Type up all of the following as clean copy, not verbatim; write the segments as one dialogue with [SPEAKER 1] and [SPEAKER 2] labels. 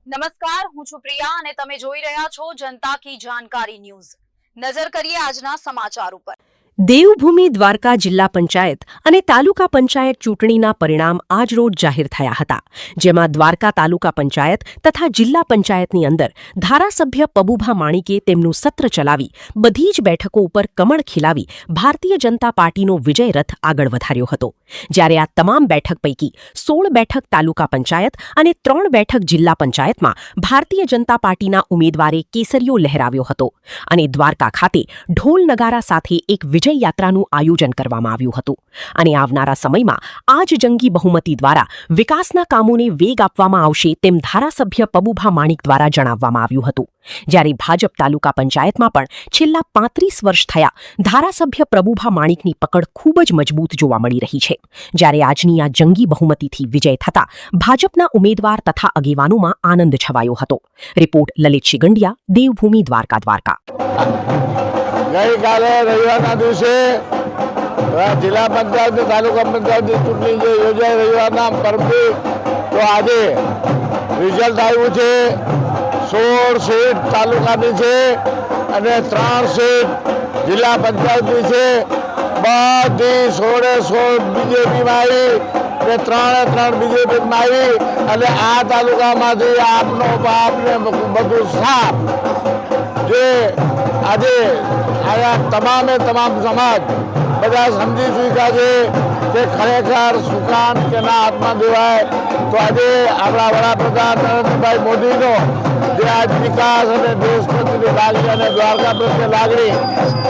[SPEAKER 1] નમસ્કાર, હું છું પ્રિયા અને તમે જોઈ રહ્યા છો જનતા કી જાણકારી ન્યૂઝ। નજર કરીએ આજના સમાચાર ઉપર।
[SPEAKER 2] દેવભૂમિ દ્વારકા જિલ્લા પંચાયત અને તાલુકા પંચાયત ચૂંટણીના પરિણામ આજરોજ જાહેર થયા હતા, જેમાં દ્વારકા તાલુકા પંચાયત તથા જિલ્લા પંચાયતની અંદર ધારાસભ્ય પબુભા માણિકે તેમનું સત્ર ચલાવી બધી જ બેઠકો ઉપર કમળ ખીલાવી ભારતીય જનતા પાર્ટીનો વિજય રથ આગળ વધાર્યો હતો। જ્યારે આ તમામ બેઠક પૈકી 16 બેઠક તાલુકા પંચાયત અને 3 બેઠક જિલ્લા પંચાયતમાં ભારતીય જનતા પાર્ટીના ઉમેદવારે કેસરીઓ લહેરાવ્યો હતો અને દ્વારકા ખાતે ઢોલ નગારા સાથે એક વિજય યાત્રાનું આયોજન કરવામાં આવ્યું હતું અને આવનારા સમયમાં આ જ જંગી બહુમતી દ્વારા વિકાસના કામોને વેગ આપવામાં આવશે તેમ ધારાસભ્ય પબુભા માણિક દ્વારા જણાવવામાં આવ્યું હતું। જ્યારે ભાજપ તાલુકા પંચાયતમાં પણ છેલ્લા 35 વર્ષ થયા ધારાસભ્ય પબુભા માણિકની પકડ ખૂબ જ મજબૂત જોવા મળી રહી છે। જ્યારે આજની આ જંગી બહુમતીથી વિજય થતા ભાજપના ઉમેદવાર તથા આગેવાનોમાં આનંદ છવાયો હતો। રિપોર્ટ લલિત શિગંડિયા, દેવભૂમિ દ્વારકા દ્વારકા।
[SPEAKER 3] ગઈકાલે રવિવારના દિવસે જિલ્લા પંચાયત તાલુકા પંચાયતની ચૂંટણી જે યોજાઈ રવિવારના પરમથી તો આજે રિઝલ્ટ આવ્યું છે। 16 સીટ તાલુકાની છે અને 3 સીટ જિલ્લા પંચાયતની છે। બધી 16 બીજેપીમાં આવી અને 3 બીજેપીમાં આવી અને આ તાલુકામાંથી આપનો બાપને બધું સાફ જે આજે આયા તમામ સમાજ બધા સમજી ચૂક્યા છે કે ખરેખર સુકાન કેના હાથમાં દેવાય। તો આજે આપણા વડાપ્રધાન નરેન્દ્રભાઈ મોદીનો જે આજ વિકાસ અને દેશ પ્રત્યેની લાગણી અને દ્વારકા પ્રત્યે લાગણી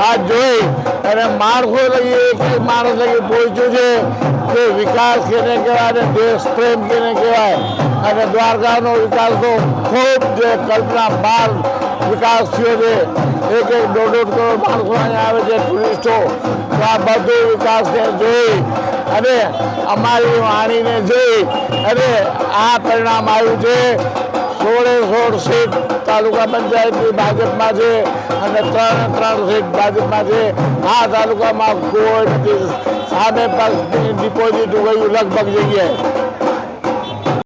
[SPEAKER 3] આજ જોઈ અને માણસો લગી એક માણસ લગી પહોંચ્યું છે કે વિકાસ કેને કહેવાય અને દેશ પ્રેમ કેને કહેવાય અને દ્વારકાનો વિકાસ તો ખૂબ જે કલ્પના બહાર વિકાસ થયો છે। 1-1, 1.5 કરોડ માણસો અહીંયા આવે છે ટુરિસ્ટો। તો આ બધો વિકાસને જોઈ અને અમારી વાણીને જોઈ અને આ પરિણામ આવ્યું છે। 16 સીટ તાલુકા પંચાયતની ભાજપમાં છે અને 3 સીટ ભાજપમાં છે। આ તાલુકામાં કોઈ નથી, સામે પક્ષની ડિપોઝિટ ગયું લગભગ જગ્યાએ